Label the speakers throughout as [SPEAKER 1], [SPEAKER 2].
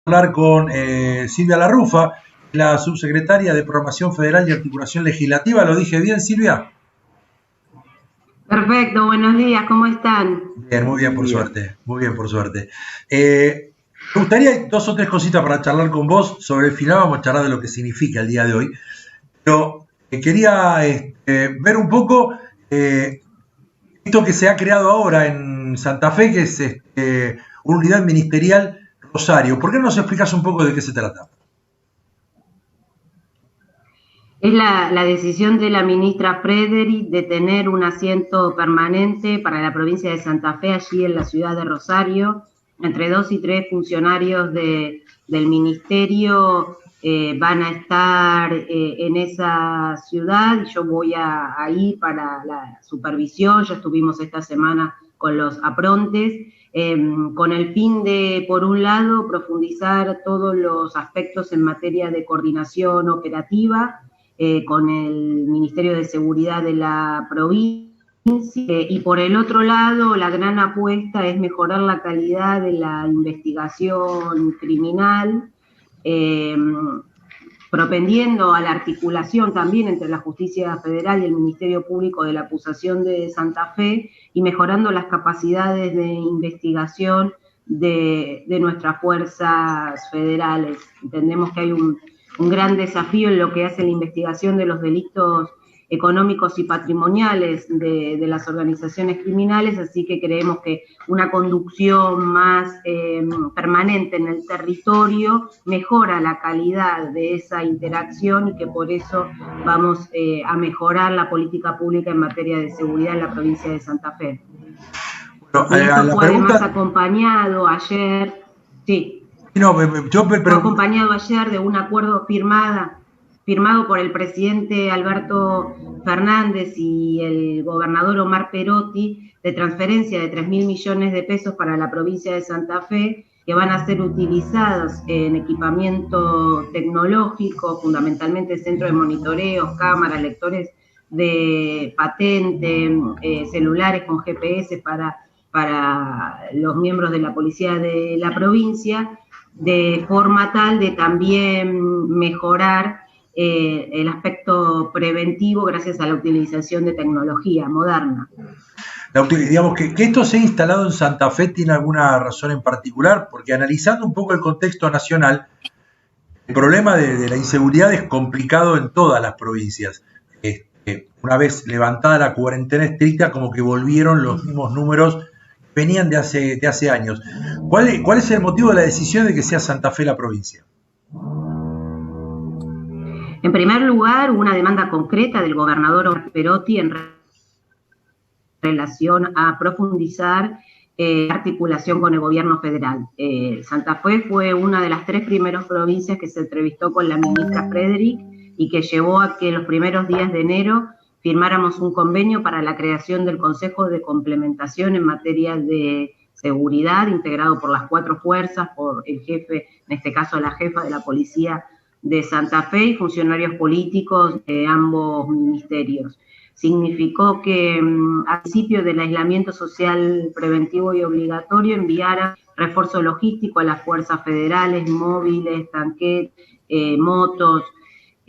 [SPEAKER 1] Hablar con Silvia Larrufa, la subsecretaria de Programación Federal y Articulación Legislativa. ¿Lo dije bien, Silvia?
[SPEAKER 2] Perfecto, buenos días, ¿cómo están?
[SPEAKER 1] Bien, muy bien, por suerte. Muy bien, por suerte. Me gustaría dos o tres cositas para charlar con vos. Sobre el final vamos a charlar de lo que significa el día de hoy. Pero quería ver un poco esto que se ha creado ahora en Santa Fe, que es una unidad ministerial Rosario. ¿Por qué no nos explicas un poco de qué se trata?
[SPEAKER 2] Es la decisión de la ministra Frederick de tener un asiento permanente para la provincia de Santa Fe, allí en la ciudad de Rosario. Entre 2 y 3 funcionarios del ministerio van a estar en esa ciudad. Yo voy a ir para la supervisión. Ya estuvimos esta semana con los aprontes, con el fin de, por un lado, profundizar todos los aspectos en materia de coordinación operativa, con el Ministerio de Seguridad de la provincia, y por el otro lado la gran apuesta es mejorar la calidad de la investigación criminal, eh, propendiendo a la articulación también entre la Justicia Federal y el Ministerio Público de la Acusación de Santa Fe, y mejorando las capacidades de investigación de nuestras fuerzas federales. Entendemos que hay un gran desafío en lo que hace la investigación de los delitos económicos y patrimoniales de las organizaciones criminales, así que creemos que una conducción más permanente en el territorio mejora la calidad de esa interacción, y que por eso vamos a mejorar la política pública en materia de seguridad en la provincia de Santa Fe.
[SPEAKER 1] Bueno,
[SPEAKER 2] Y esto
[SPEAKER 1] la
[SPEAKER 2] fue además
[SPEAKER 1] pregunta.
[SPEAKER 2] acompañado ayer, sí,
[SPEAKER 1] No, yo me
[SPEAKER 2] fue
[SPEAKER 1] pregunto.
[SPEAKER 2] acompañado ayer de un acuerdo firmado por el presidente Alberto Fernández y el gobernador Omar Perotti, de transferencia de 3.000 millones de pesos para la provincia de Santa Fe, que van a ser utilizados en equipamiento tecnológico, fundamentalmente centro de monitoreos, cámaras, lectores de patente, celulares con GPS para los miembros de la policía de la provincia, de forma tal de también mejorar el aspecto preventivo gracias a la utilización de tecnología moderna.
[SPEAKER 1] Digamos que esto se ha instalado en Santa Fe tiene alguna razón en particular, porque analizando un poco el contexto nacional, el problema de la inseguridad es complicado en todas las provincias. Una vez levantada la cuarentena estricta, como que volvieron los mismos números que venían de hace años. ¿Cuál es el motivo de la decisión de que sea Santa Fe la provincia?
[SPEAKER 2] En primer lugar, una demanda concreta del gobernador Perotti en relación a profundizar articulación con el gobierno federal. Santa Fe fue una de las 3 primeras provincias que se entrevistó con la ministra Frederick, y que llevó a que los primeros días de enero firmáramos un convenio para la creación del Consejo de Complementación en materia de seguridad, integrado por las 4 fuerzas, por el jefe, en este caso la jefa de la policía de Santa Fe, y funcionarios políticos de ambos ministerios. Significó que al principio del aislamiento social preventivo y obligatorio enviara refuerzo logístico a las fuerzas federales, móviles, tanquetes, motos,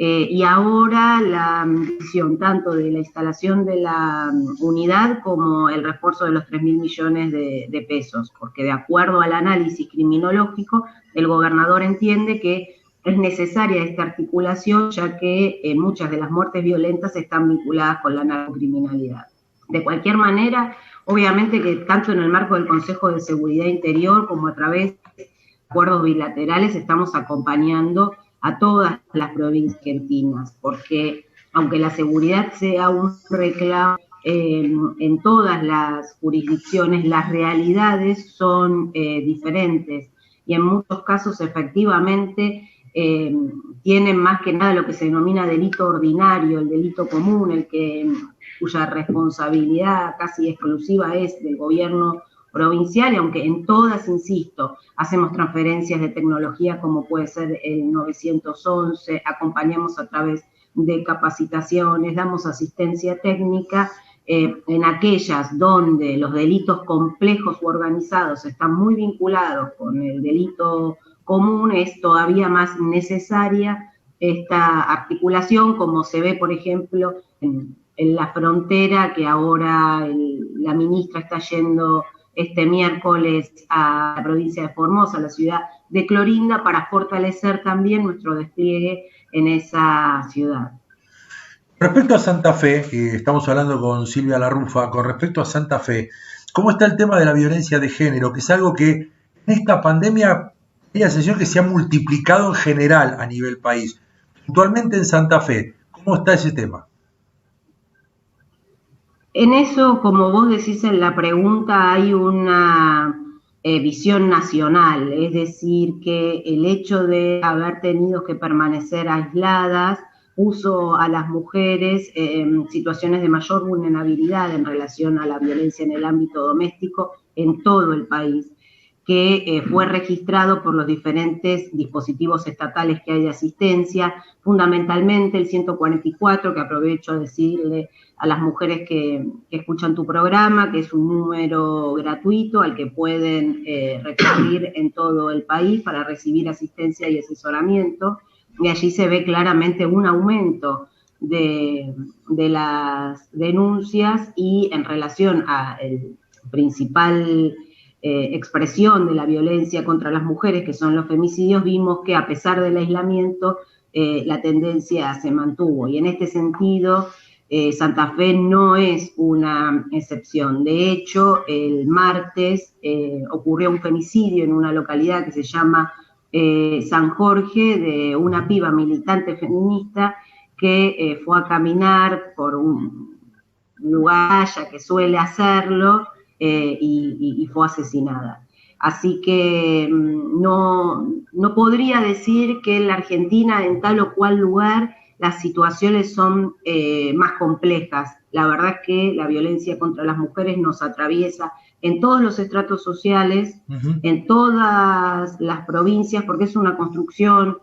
[SPEAKER 2] y ahora la decisión tanto de la instalación de la unidad como el refuerzo de los 3.000 millones de pesos, porque de acuerdo al análisis criminológico, el gobernador entiende que es necesaria esta articulación, ya que muchas de las muertes violentas están vinculadas con la narcocriminalidad. De cualquier manera, obviamente que tanto en el marco del Consejo de Seguridad Interior como a través de acuerdos bilaterales estamos acompañando a todas las provincias argentinas, porque aunque la seguridad sea un reclamo en todas las jurisdicciones, las realidades son diferentes, y en muchos casos efectivamente tienen más que nada lo que se denomina delito ordinario, el delito común, cuya responsabilidad casi exclusiva es del gobierno provincial, y aunque en todas, insisto, hacemos transferencias de tecnología como puede ser el 911, acompañamos a través de capacitaciones, damos asistencia técnica, en aquellas donde los delitos complejos u organizados están muy vinculados con el delito común, es todavía más necesaria esta articulación, como se ve, por ejemplo, en la frontera, que ahora la ministra está yendo este miércoles a la provincia de Formosa, a la ciudad de Clorinda, para fortalecer también nuestro despliegue en esa ciudad.
[SPEAKER 1] Respecto a Santa Fe, estamos hablando con Silvia Larrufa, con respecto a Santa Fe, ¿cómo está el tema de la violencia de género? Que es algo que en esta pandemia hay la sensación que se ha multiplicado en general a nivel país. Puntualmente en Santa Fe, ¿cómo está ese tema?
[SPEAKER 2] En eso, como vos decís en la pregunta, hay una visión nacional, es decir, que el hecho de haber tenido que permanecer aisladas puso a las mujeres en situaciones de mayor vulnerabilidad en relación a la violencia en el ámbito doméstico en todo el país, que fue registrado por los diferentes dispositivos estatales que hay de asistencia, fundamentalmente el 144, que aprovecho a decirle a las mujeres que escuchan tu programa, que es un número gratuito al que pueden recurrir en todo el país para recibir asistencia y asesoramiento, y allí se ve claramente un aumento de las denuncias, y en relación al principal expresión de la violencia contra las mujeres, que son los femicidios, vimos que a pesar del aislamiento la tendencia se mantuvo, y en este sentido Santa Fe no es una excepción. De hecho, el martes ocurrió un femicidio en una localidad que se llama San Jorge, de una piba militante feminista que fue a caminar por un lugar ya que suele hacerlo, y fue asesinada. Así que no podría decir que en la Argentina, en tal o cual lugar, las situaciones son más complejas. La verdad es que la violencia contra las mujeres nos atraviesa en todos los estratos sociales, en todas las provincias, porque es una construcción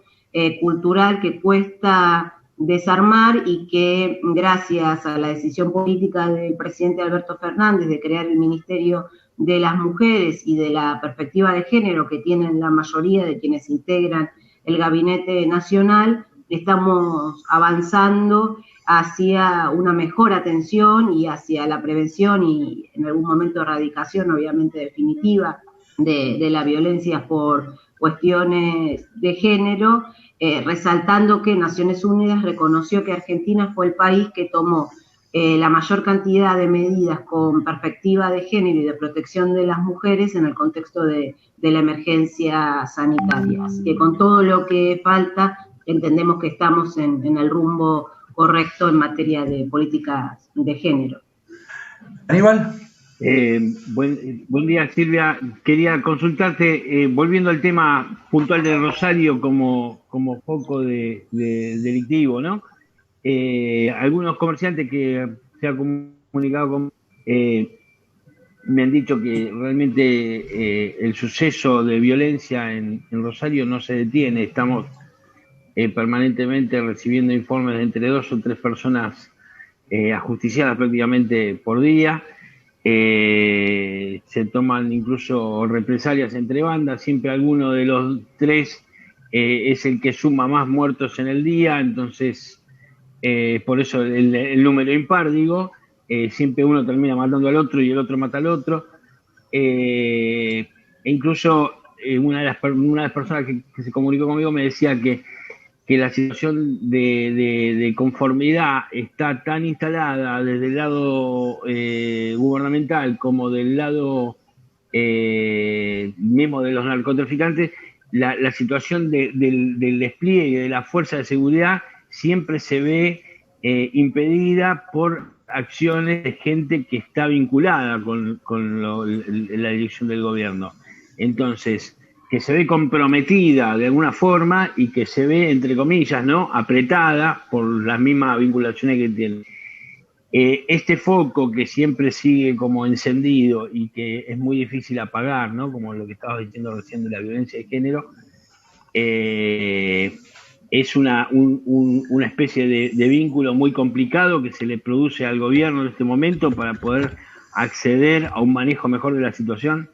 [SPEAKER 2] cultural que cuesta desarmar, y que gracias a la decisión política del presidente Alberto Fernández de crear el Ministerio de las Mujeres y de la perspectiva de género que tienen la mayoría de quienes integran el Gabinete Nacional, estamos avanzando hacia una mejor atención y hacia la prevención y en algún momento erradicación, obviamente definitiva, de la violencia por cuestiones de género, resaltando que Naciones Unidas reconoció que Argentina fue el país que tomó la mayor cantidad de medidas con perspectiva de género y de protección de las mujeres en el contexto de la emergencia sanitaria. Así que con todo lo que falta, entendemos que estamos en el rumbo correcto en materia de políticas de género.
[SPEAKER 1] Aníbal.
[SPEAKER 3] Buen día, Silvia. Quería consultarte, volviendo al tema puntual de Rosario como foco delictivo, ¿no? Algunos comerciantes que se han comunicado con me han dicho que realmente el suceso de violencia en Rosario no se detiene. Estamos permanentemente recibiendo informes de entre 2 o 3 personas ajusticiadas prácticamente por día. Se toman incluso represalias entre bandas, siempre alguno de los 3 es el que suma más muertos en el día, entonces por eso el número impar, digo, siempre uno termina matando al otro y el otro mata al otro, e incluso una de las personas que se comunicó conmigo me decía que la situación de conformidad está tan instalada desde el lado gubernamental como del lado mismo de los narcotraficantes, la situación del despliegue de la fuerza de seguridad siempre se ve impedida por acciones de gente que está vinculada con la dirección del gobierno. Entonces, que se ve comprometida de alguna forma y que se ve, entre comillas, ¿no?, apretada por las mismas vinculaciones que tiene. Este foco que siempre sigue como encendido y que es muy difícil apagar, ¿no?, como lo que estabas diciendo recién de la violencia de género, es una especie de vínculo muy complicado que se le produce al gobierno en este momento para poder acceder a un manejo mejor de la situación.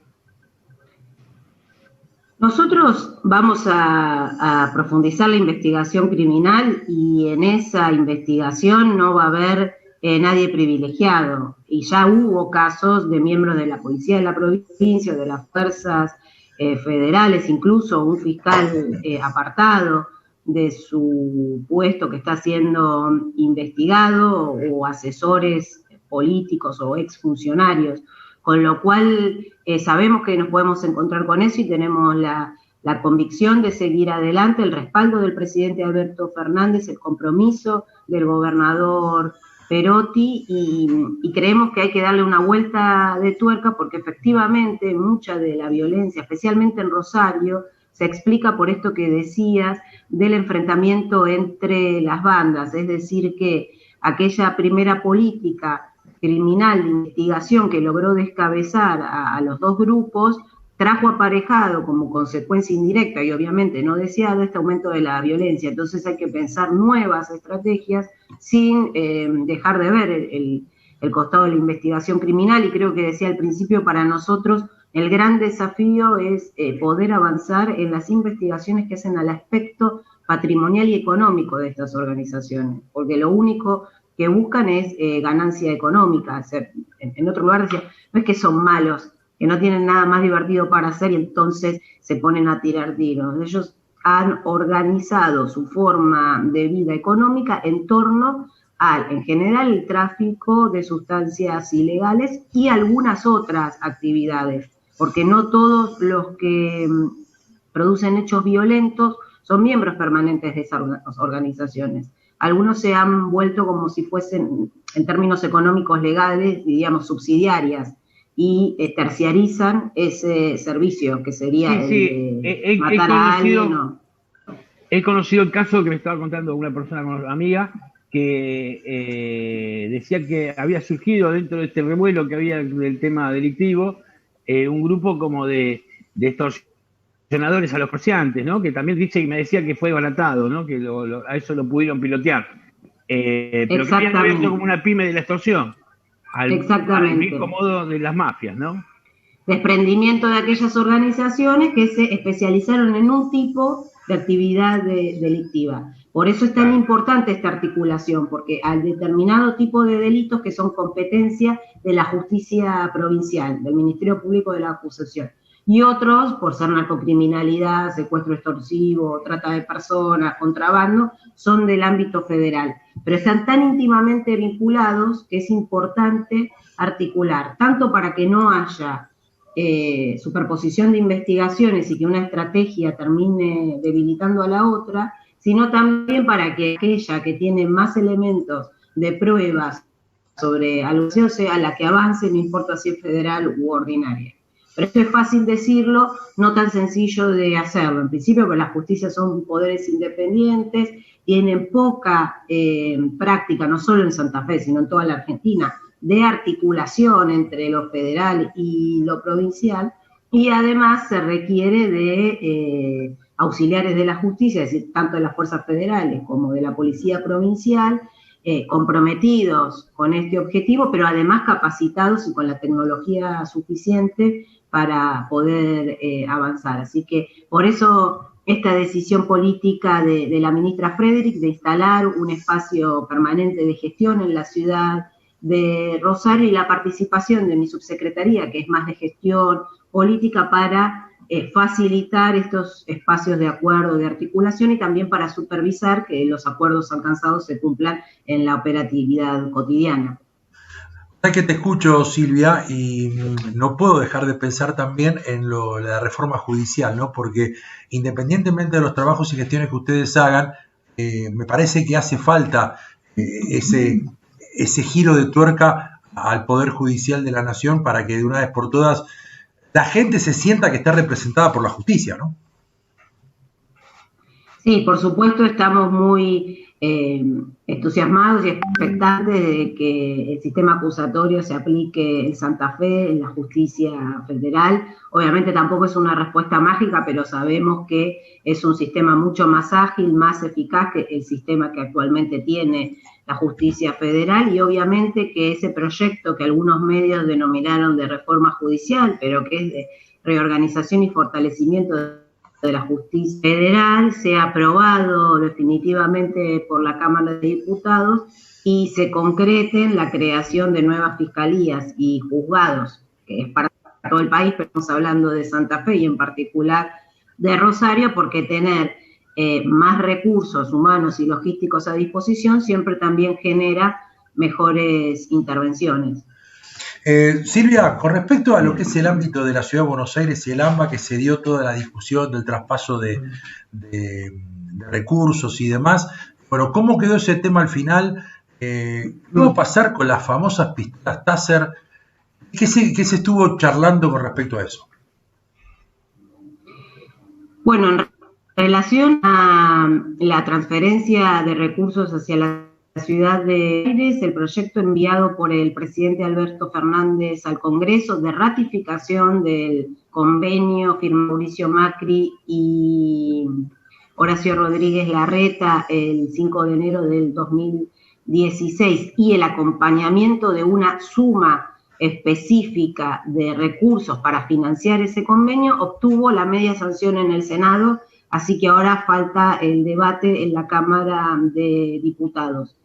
[SPEAKER 2] Nosotros vamos a profundizar la investigación criminal y en esa investigación no va a haber nadie privilegiado. Y ya hubo casos de miembros de la policía de la provincia, de las fuerzas federales, incluso un fiscal apartado de su puesto que está siendo investigado, o asesores políticos o exfuncionarios, con lo cual sabemos que nos podemos encontrar con eso y tenemos la convicción de seguir adelante, el respaldo del presidente Alberto Fernández, el compromiso del gobernador Perotti, y creemos que hay que darle una vuelta de tuerca porque efectivamente mucha de la violencia, especialmente en Rosario, se explica por esto que decías del enfrentamiento entre las bandas, es decir, que aquella primera política criminal de investigación que logró descabezar a los dos grupos trajo aparejado como consecuencia indirecta y obviamente no deseada este aumento de la violencia. Entonces hay que pensar nuevas estrategias sin dejar de ver el costado de la investigación criminal, y creo que decía al principio, para nosotros el gran desafío es poder avanzar en las investigaciones que hacen al aspecto patrimonial y económico de estas organizaciones, porque lo único que buscan es ganancia económica. En otro lugar decía, no es que son malos, que no tienen nada más divertido para hacer y entonces se ponen a tirar tiros. Ellos han organizado su forma de vida económica en torno al, en general, el tráfico de sustancias ilegales y algunas otras actividades, porque no todos los que producen hechos violentos son miembros permanentes de esas organizaciones. Algunos se han vuelto como si fuesen, en términos económicos legales, diríamos, subsidiarias, y terciarizan ese servicio, que sería matar a alguien.
[SPEAKER 3] He conocido el caso que me estaba contando una persona amiga, que decía que había surgido dentro de este revuelo que había del tema delictivo, un grupo como de extorsionadores a los comerciantes, ¿no? Que también me decía que fue baratado, ¿no? Que a eso lo pudieron pilotear. Pero que habían abierto como una pyme de la extorsión. Al mismo modo de las mafias, ¿no?
[SPEAKER 2] Desprendimiento de aquellas organizaciones que se especializaron en un tipo de actividad delictiva. Por eso es tan importante esta articulación, porque al determinado tipo de delitos que son competencia de la justicia provincial, del Ministerio Público de la Acusación, y otros, por ser narcocriminalidad, secuestro extorsivo, trata de personas, contrabando, son del ámbito federal. Pero están tan íntimamente vinculados que es importante articular, tanto para que no haya superposición de investigaciones y que una estrategia termine debilitando a la otra, sino también para que aquella que tiene más elementos de pruebas sobre algo sea la que avance, no importa si es federal u ordinaria. Pero esto es fácil decirlo, no tan sencillo de hacerlo. En principio, porque las justicias son poderes independientes, tienen poca práctica, no solo en Santa Fe, sino en toda la Argentina, de articulación entre lo federal y lo provincial, y además se requiere de auxiliares de la justicia, es decir, tanto de las fuerzas federales como de la policía provincial, comprometidos con este objetivo, pero además capacitados y con la tecnología suficiente para poder avanzar. Así que por eso esta decisión política de la ministra Frederick de instalar un espacio permanente de gestión en la ciudad de Rosario, y la participación de mi subsecretaría, que es más de gestión política, para facilitar estos espacios de acuerdo, de articulación, y también para supervisar que los acuerdos alcanzados se cumplan en la operatividad cotidiana.
[SPEAKER 1] Que te escucho, Silvia, y no puedo dejar de pensar también en la reforma judicial, ¿no? Porque independientemente de los trabajos y gestiones que ustedes hagan, me parece que hace falta ese giro de tuerca al Poder Judicial de la Nación para que de una vez por todas la gente se sienta que está representada por la justicia, ¿no?
[SPEAKER 2] Sí, por supuesto, estamos muy entusiasmados y expectantes de que el sistema acusatorio se aplique en Santa Fe, en la justicia federal. Obviamente tampoco es una respuesta mágica, pero sabemos que es un sistema mucho más ágil, más eficaz que el sistema que actualmente tiene la justicia federal, y obviamente que ese proyecto que algunos medios denominaron de reforma judicial, pero que es de reorganización y fortalecimiento de la Justicia Federal sea aprobado definitivamente por la Cámara de Diputados y se concrete en la creación de nuevas fiscalías y juzgados, que es para todo el país, pero estamos hablando de Santa Fe y en particular de Rosario, porque tener más recursos humanos y logísticos a disposición siempre también genera mejores intervenciones.
[SPEAKER 1] Silvia, con respecto a lo que es el ámbito de la Ciudad de Buenos Aires y el AMBA, que se dio toda la discusión del traspaso de recursos y demás, bueno, ¿cómo quedó ese tema al final? ¿Qué va a pasar con las famosas pistolas Taser? ¿Qué se estuvo charlando con respecto a eso?
[SPEAKER 2] Bueno, en relación a la transferencia de recursos hacia la Ciudad de Buenos Aires, el proyecto enviado por el presidente Alberto Fernández al Congreso de ratificación del convenio firmado Mauricio Macri y Horacio Rodríguez Larreta el 5 de enero del 2016 y el acompañamiento de una suma específica de recursos para financiar ese convenio, obtuvo la media sanción en el Senado, así que ahora falta el debate en la Cámara de Diputados.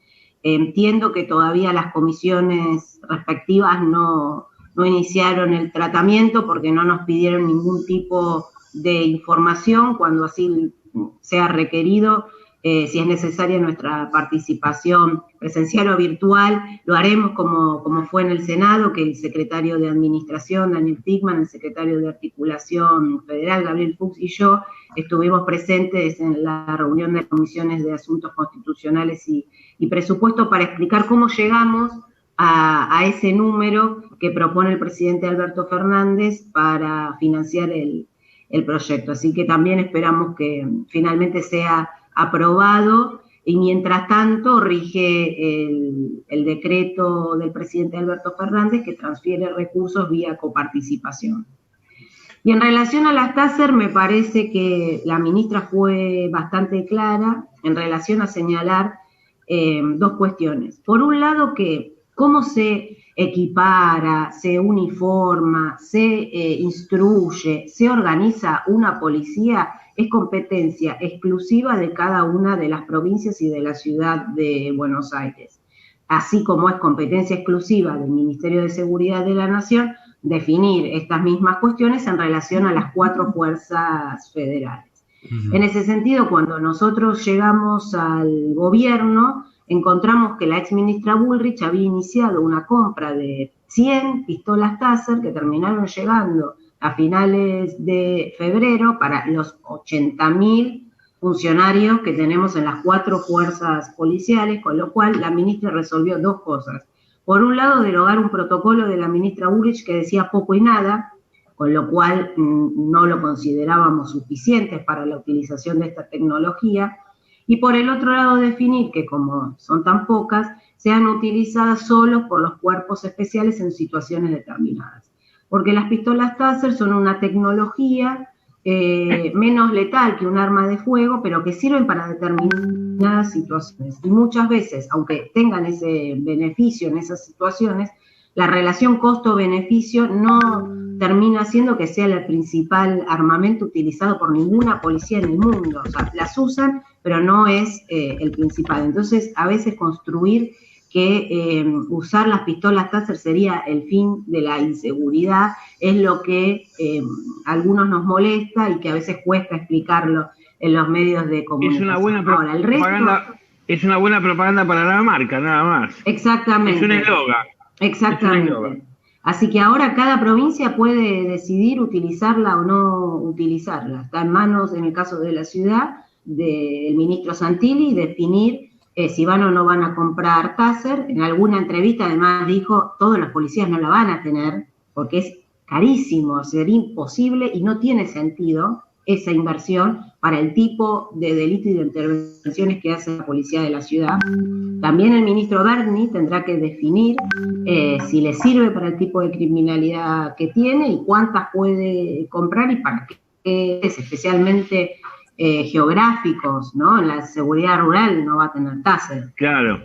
[SPEAKER 2] Entiendo que todavía las comisiones respectivas no iniciaron el tratamiento porque no nos pidieron ningún tipo de información. Cuando así sea requerido, si es necesaria nuestra participación presencial o virtual, lo haremos como fue en el Senado, que el secretario de Administración, Daniel Tigman, el secretario de Articulación Federal, Gabriel Fuchs, y yo estuvimos presentes en la reunión de comisiones de Asuntos Constitucionales y Presupuesto para explicar cómo llegamos a ese número que propone el presidente Alberto Fernández para financiar el proyecto. Así que también esperamos que finalmente sea aprobado y mientras tanto rige el decreto del presidente Alberto Fernández que transfiere recursos vía coparticipación. Y en relación a las Taser, me parece que la ministra fue bastante clara en relación a señalar dos cuestiones. Por un lado, que cómo se equipara, se uniforma, se instruye, se organiza una policía es competencia exclusiva de cada una de las provincias y de la ciudad de Buenos Aires. Así como es competencia exclusiva del Ministerio de Seguridad de la Nación definir estas mismas cuestiones en relación a las 4 fuerzas federales. En ese sentido, cuando nosotros llegamos al gobierno, encontramos que la exministra Bullrich había iniciado una compra de 100 pistolas Taser que terminaron llegando a finales de febrero para los 80.000 funcionarios que tenemos en las 4 fuerzas policiales, con lo cual la ministra resolvió 2 cosas. Por un lado, derogar un protocolo de la ministra Bullrich que decía poco y nada, con lo cual no lo considerábamos suficiente para la utilización de esta tecnología, y por el otro lado definir que como son tan pocas, sean utilizadas solo por los cuerpos especiales en situaciones determinadas. Porque las pistolas Taser son una tecnología menos letal que un arma de fuego, pero que sirven para determinadas situaciones. Y muchas veces, aunque tengan ese beneficio en esas situaciones, la relación costo-beneficio no termina siendo que sea el principal armamento utilizado por ninguna policía en el mundo. O sea, las usan, pero no es el principal. Entonces, a veces construir que usar las pistolas Taser sería el fin de la inseguridad es lo que a algunos nos molesta y que a veces cuesta explicarlo en los medios de comunicación.
[SPEAKER 3] Ahora, el resto es una buena propaganda para la marca, nada más.
[SPEAKER 2] Exactamente.
[SPEAKER 3] Es un eslogan.
[SPEAKER 2] Exactamente. Así que ahora cada provincia puede decidir utilizarla o no utilizarla. Está en manos, en el caso de la ciudad, del ministro Santilli, definir si van o no van a comprar Taser. En alguna entrevista además dijo, todos los policías no la van a tener, porque es carísimo, sería imposible y no tiene sentido esa inversión para el tipo de delito y de intervenciones que hace la policía de la ciudad. También el ministro Berni tendrá que definir si le sirve para el tipo de criminalidad que tiene y cuántas puede comprar y para qué es, especialmente geográficos, ¿no? En la seguridad rural no va a tener Taser.
[SPEAKER 3] Claro.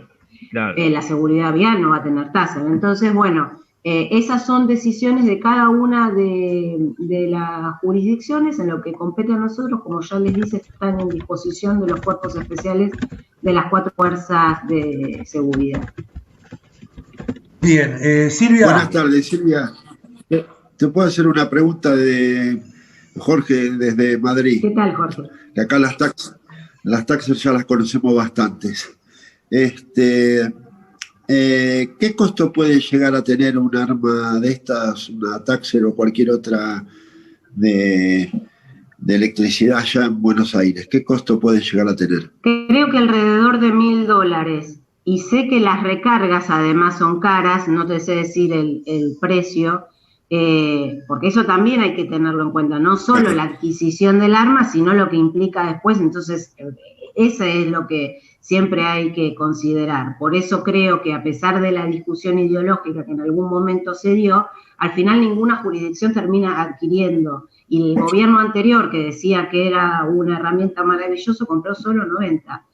[SPEAKER 2] La seguridad vial no va a tener Taser. Entonces, bueno, Esas son decisiones de cada una de las jurisdicciones. En lo que compete a nosotros, como ya les dice, están en disposición de los cuerpos especiales de las 4 fuerzas de seguridad.
[SPEAKER 1] Bien, Silvia.
[SPEAKER 4] Buenas tardes, Silvia. Te puedo hacer una pregunta de Jorge desde Madrid.
[SPEAKER 2] ¿Qué tal, Jorge?
[SPEAKER 4] Que acá las taxers ya las conocemos bastantes. ¿Qué costo puede llegar a tener un arma de estas, una taxer o cualquier otra de electricidad allá en Buenos Aires? ¿Qué costo puede llegar a tener?
[SPEAKER 2] Creo que alrededor de $1.000. Y sé que las recargas además son caras, no te sé decir el precio, porque eso también hay que tenerlo en cuenta, no solo la adquisición del arma, sino lo que implica después. Entonces, eso es lo que siempre hay que considerar. Por eso creo que, a pesar de la discusión ideológica que en algún momento se dio, al final ninguna jurisdicción termina adquiriendo. Y el gobierno anterior, que decía que era una herramienta maravillosa, compró solo 90.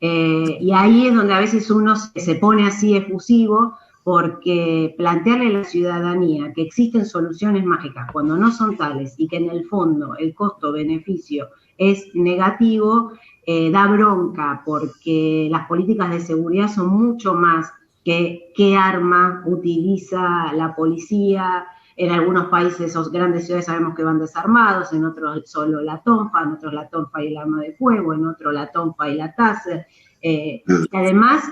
[SPEAKER 2] Y ahí es donde a veces uno se pone así efusivo, porque plantearle a la ciudadanía que existen soluciones mágicas cuando no son tales y que en el fondo el costo-beneficio es negativo, da bronca, porque las políticas de seguridad son mucho más que qué arma utiliza la policía. En algunos países o grandes ciudades sabemos que van desarmados, en otros solo la tonfa, en otros la tonfa y el arma de fuego, en otros la tonfa y la taser. Y además,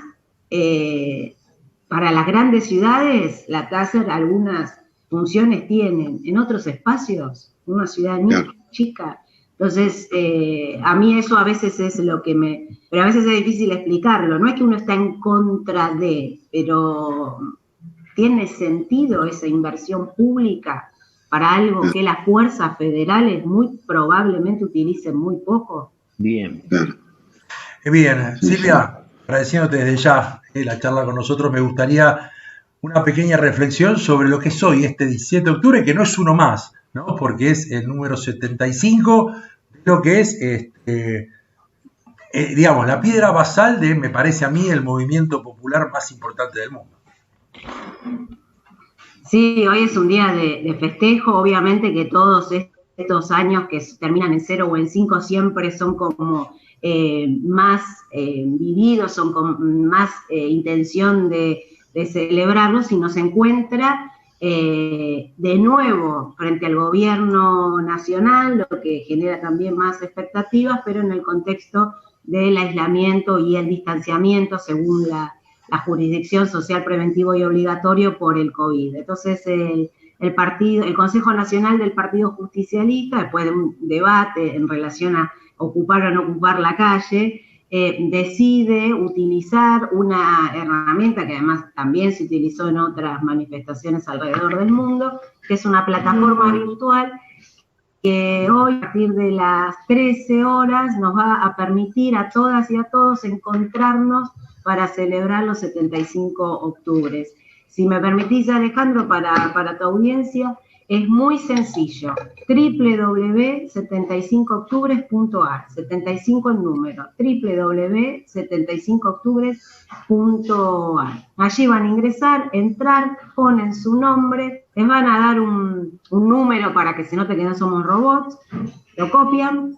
[SPEAKER 2] para las grandes ciudades, la taser algunas funciones tienen, en otros espacios, una ciudad chica. Entonces, a mí eso a veces es lo que pero a veces es difícil explicarlo. No es que uno está en contra de, pero ¿tiene sentido esa inversión pública para algo que las fuerzas federales muy probablemente utilicen muy poco?
[SPEAKER 3] Bien.
[SPEAKER 1] Bien, Silvia, agradeciéndote desde ya la charla con nosotros, me gustaría una pequeña reflexión sobre lo que es hoy, este 17 de octubre, que no es uno más, ¿no? Porque es el número 75 de lo que es, digamos, la piedra basal de, me parece a mí, el movimiento popular más importante del mundo.
[SPEAKER 2] Sí, hoy es un día de festejo. Obviamente que todos estos años que terminan en 0 o en 5 siempre son como más vividos, son con más intención de celebrarlos, y nos encuentra de nuevo frente al gobierno nacional, lo que genera también más expectativas, pero en el contexto del aislamiento y el distanciamiento según la jurisdicción social preventivo y obligatorio por el COVID. Entonces el Consejo Nacional del Partido Justicialista, después de un debate en relación a ocupar o no ocupar la calle, decide utilizar una herramienta que además también se utilizó en otras manifestaciones alrededor del mundo, que es una plataforma virtual que hoy, a partir de las 13 horas, nos va a permitir a todas y a todos encontrarnos para celebrar los 75 octubres. Si me permitís, Alejandro, para tu audiencia, es muy sencillo. www.75octubres.ar, 75 en número, www.75octubres.ar. Allí van a ingresar, entrar, ponen su nombre, les van a dar un número para que se note que no somos robots, lo copian,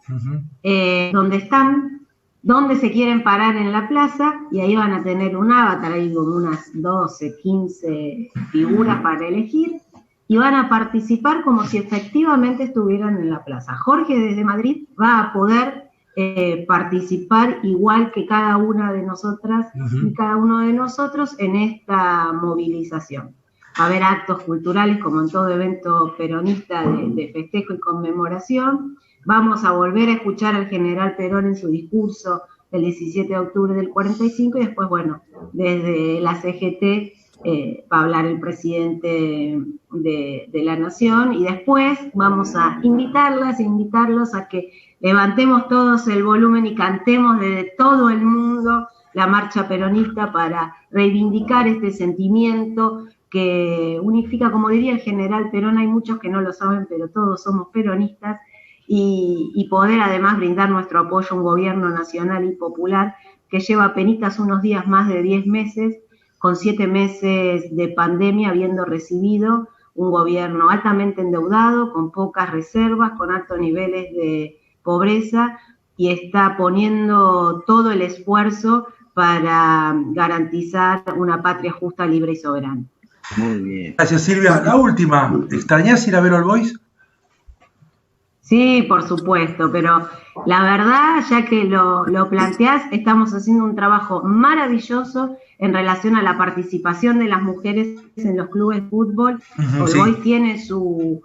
[SPEAKER 2] donde están, donde se quieren parar en la plaza, y ahí van a tener un avatar, ahí con unas 12, 15 figuras para elegir, y van a participar como si efectivamente estuvieran en la plaza. Jorge desde Madrid va a poder participar igual que cada una de nosotras y cada uno de nosotros en esta movilización. Va a haber actos culturales como en todo evento peronista de festejo y conmemoración. Vamos a volver a escuchar al general Perón en su discurso del 17 de octubre del 45, y después, bueno, desde la CGT va a hablar el presidente de la Nación, y después vamos a invitarlos a que levantemos todos el volumen y cantemos desde todo el mundo la marcha peronista para reivindicar este sentimiento que unifica, como diría el general Perón. Hay muchos que no lo saben, pero todos somos peronistas, y poder además brindar nuestro apoyo a un gobierno nacional y popular que lleva apenas unos días más de 10 meses, con 7 meses de pandemia, habiendo recibido un gobierno altamente endeudado, con pocas reservas, con altos niveles de pobreza, y está poniendo todo el esfuerzo para garantizar una patria justa, libre y soberana.
[SPEAKER 3] Muy bien.
[SPEAKER 1] Gracias, Silvia. La última, ¿extrañás ir a ver All Boys?
[SPEAKER 2] Sí, por supuesto, pero la verdad, ya que lo planteás, estamos haciendo un trabajo maravilloso en relación a la participación de las mujeres en los clubes de fútbol. All Boys tiene su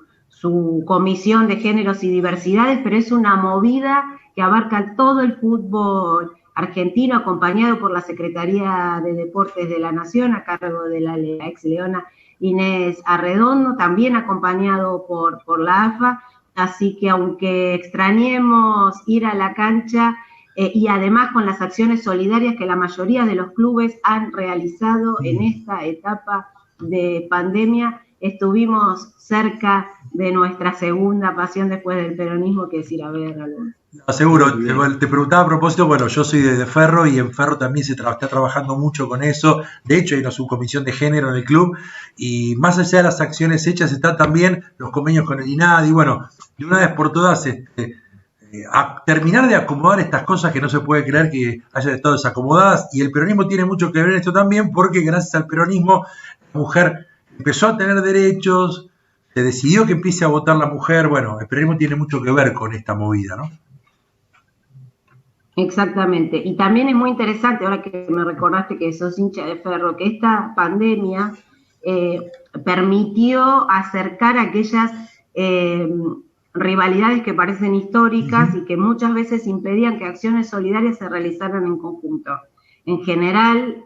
[SPEAKER 2] comisión de géneros y diversidades, pero es una movida que abarca todo el fútbol argentino, acompañado por la Secretaría de Deportes de la Nación, a cargo de la ex leona Inés Arredondo, también acompañado por la AFA. Así que aunque extrañemos ir a la cancha, y además con las acciones solidarias que la mayoría de los clubes han realizado en esta etapa de pandemia, estuvimos cerca de nuestra segunda pasión después del peronismo, que es ir a ver algo.
[SPEAKER 1] Seguro, te preguntaba a propósito, bueno, yo soy de Ferro y en Ferro también se está trabajando mucho con eso. De hecho, hay una subcomisión de género en el club, y más allá de las acciones hechas están también los convenios con el INADI. Bueno, de una vez por todas, a terminar de acomodar estas cosas que no se puede creer que hayan estado desacomodadas, y el peronismo tiene mucho que ver en esto también, porque gracias al peronismo la mujer empezó a tener derechos, se decidió que empiece a votar la mujer. Bueno, el peronismo tiene mucho que ver con esta movida, ¿no?
[SPEAKER 2] Exactamente, y también es muy interesante, ahora que me recordaste que sos hincha de Ferro, que esta pandemia permitió acercar aquellas rivalidades que parecen históricas y que muchas veces impedían que acciones solidarias se realizaran en conjunto. En general,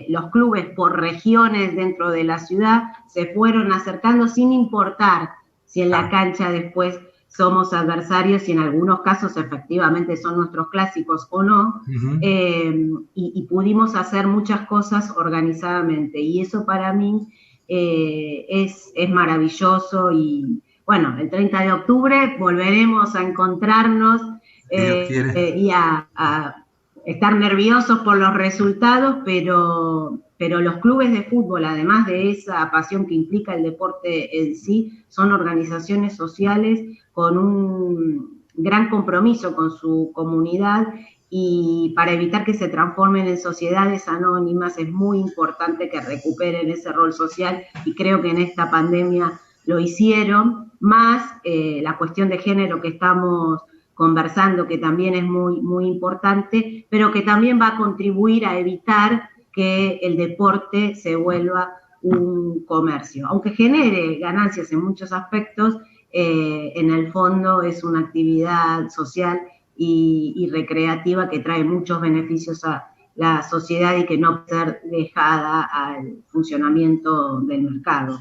[SPEAKER 2] los clubes por regiones dentro de la ciudad se fueron acercando sin importar si en la cancha después somos adversarios, y en algunos casos efectivamente son nuestros clásicos o no, y pudimos hacer muchas cosas organizadamente, y eso para mí es maravilloso. Y bueno, el 30 de octubre volveremos a encontrarnos y a estar nerviosos por los resultados, pero los clubes de fútbol, además de esa pasión que implica el deporte en sí, son organizaciones sociales con un gran compromiso con su comunidad, y para evitar que se transformen en sociedades anónimas es muy importante que recuperen ese rol social, y creo que en esta pandemia lo hicieron, más la cuestión de género que estamos conversando, que también es muy, muy importante, pero que también va a contribuir a evitar que el deporte se vuelva un comercio. Aunque genere ganancias en muchos aspectos, en el fondo es una actividad social y recreativa que trae muchos beneficios a la sociedad y que no puede ser dejada al funcionamiento del mercado.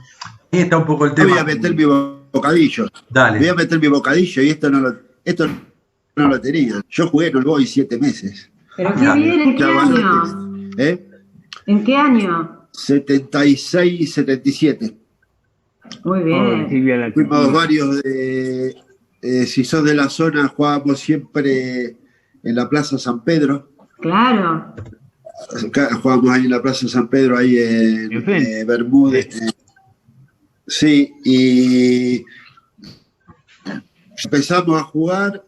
[SPEAKER 1] Ahí está un poco el tema.
[SPEAKER 4] Voy a meter mi bocadillo.
[SPEAKER 1] Dale.
[SPEAKER 4] Voy a meter mi bocadillo, y esto no lo tenía. Yo jugué en All Boys 7 meses.
[SPEAKER 2] Pero qué bien, ¿en qué año? ¿En qué año?
[SPEAKER 4] 76, 77.
[SPEAKER 2] Muy bien.
[SPEAKER 4] Fuimos varios si sos de la zona, jugábamos siempre en la Plaza San Pedro.
[SPEAKER 2] Claro.
[SPEAKER 4] Jugábamos ahí en la Plaza San Pedro, ahí en Bermúdez. Sí, y empezamos a jugar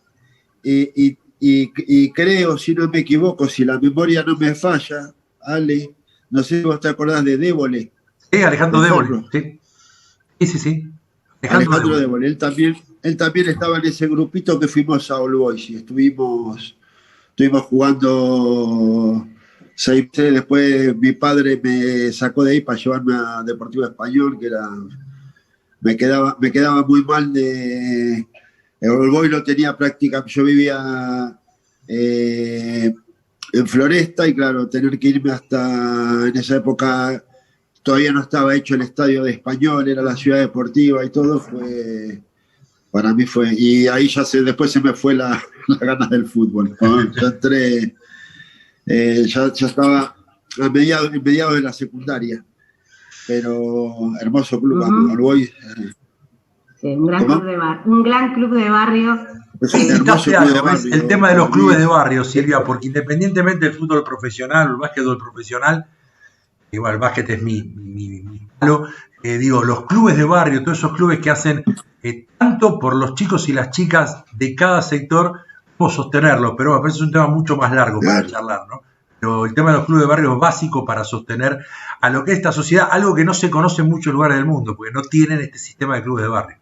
[SPEAKER 4] y creo, si no me equivoco, si la memoria no me falla, Ale, no sé si vos te acordás de Débole.
[SPEAKER 1] Sí, Alejandro Débole. Sí.
[SPEAKER 4] Alejandro Débole. Él también estaba en ese grupito que fuimos a All Boys, y estuvimos jugando 6 meses. Después mi padre me sacó de ahí para llevarme a Deportivo Español, que me quedaba muy mal de... El All Boys lo tenía prácticamente... Yo vivía en Floresta, y claro, tener que irme hasta... En esa época todavía no estaba hecho el estadio de Español, era la ciudad deportiva y todo, para mí fue... Y ahí después se me fue la ganas del fútbol, ¿no? Yo entré... ya estaba en mediados de la secundaria. Pero hermoso club, All Boys.
[SPEAKER 2] Sí, un gran club de barrio.
[SPEAKER 1] El tema de los clubes de barrio, Silvia, porque independientemente del fútbol profesional o el básquetbol profesional, igual el básquet es mi palo, digo, los clubes de barrio, todos esos clubes que hacen tanto por los chicos y las chicas de cada sector, cómo sostenerlo, pero me parece un tema mucho más largo para charlar, ¿no? Pero el tema de los clubes de barrio es básico para sostener a lo que es esta sociedad, algo que no se conoce en muchos lugares del mundo, porque no tienen este sistema de clubes de barrio.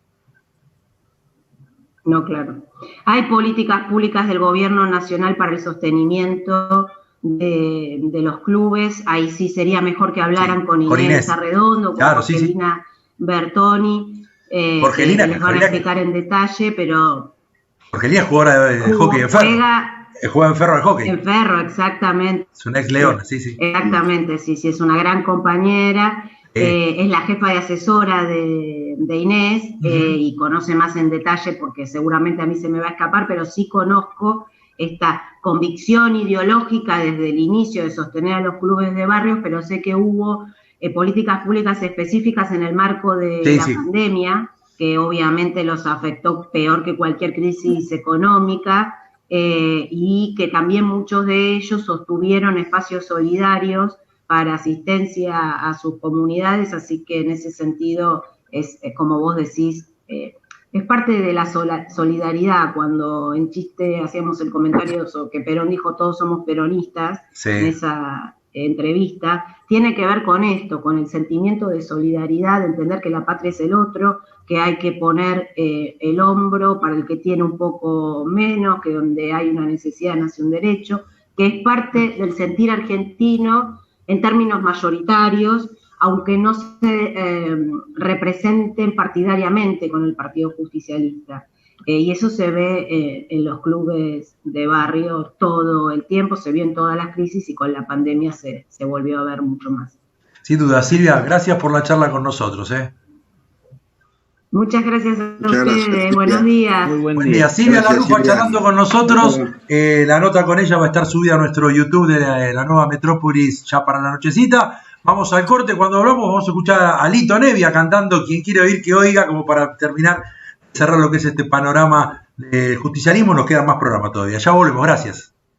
[SPEAKER 2] No, claro. Hay políticas públicas del gobierno nacional para el sostenimiento de los clubes. Ahí sí sería mejor que hablaran con Inés Arredondo, con Jorgelina Bertoni,
[SPEAKER 1] Jorgelina,
[SPEAKER 2] que les van a explicar en detalle, pero...
[SPEAKER 1] Jorgelina es jugadora de hockey en ferro. Juega en ferro al hockey.
[SPEAKER 2] En ferro, exactamente.
[SPEAKER 1] Es una ex leona, sí.
[SPEAKER 2] Exactamente, sí, es una gran compañera. Es la jefa de asesora de Inés, y conoce más en detalle porque seguramente a mí se me va a escapar, pero sí conozco esta convicción ideológica desde el inicio de sostener a los clubes de barrios, pero sé que hubo políticas públicas específicas en el marco de la pandemia, que obviamente los afectó peor que cualquier crisis económica, y que también muchos de ellos sostuvieron espacios solidarios para asistencia a sus comunidades, así que en ese sentido es como vos decís, es parte de la solidaridad. Cuando en chiste hacíamos el comentario que Perón dijo todos somos peronistas, en esa entrevista, tiene que ver con esto, con el sentimiento de solidaridad, de entender que la patria es el otro, que hay que poner el hombro para el que tiene un poco menos, que donde hay una necesidad nace un derecho, que es parte del sentir argentino en términos mayoritarios, aunque no se representen partidariamente con el Partido Justicialista. Y eso se ve en los clubes de barrio todo el tiempo, se vio en todas las crisis y con la pandemia se volvió a ver mucho más.
[SPEAKER 1] Sin duda. Silvia, gracias por la charla con nosotros.
[SPEAKER 2] Muchas gracias a ustedes. Buenos días.
[SPEAKER 1] Muy buen día. Silvia Larufa charlando con nosotros. La nota con ella va a estar subida a nuestro YouTube de la Nueva Metrópolis ya para la nochecita. Vamos al corte. Cuando hablamos vamos a escuchar a Lito Nevia cantando Quien quiere oír que oiga, como para terminar, cerrar lo que es este panorama del justicialismo. Nos queda más programa todavía. Ya volvemos. Gracias.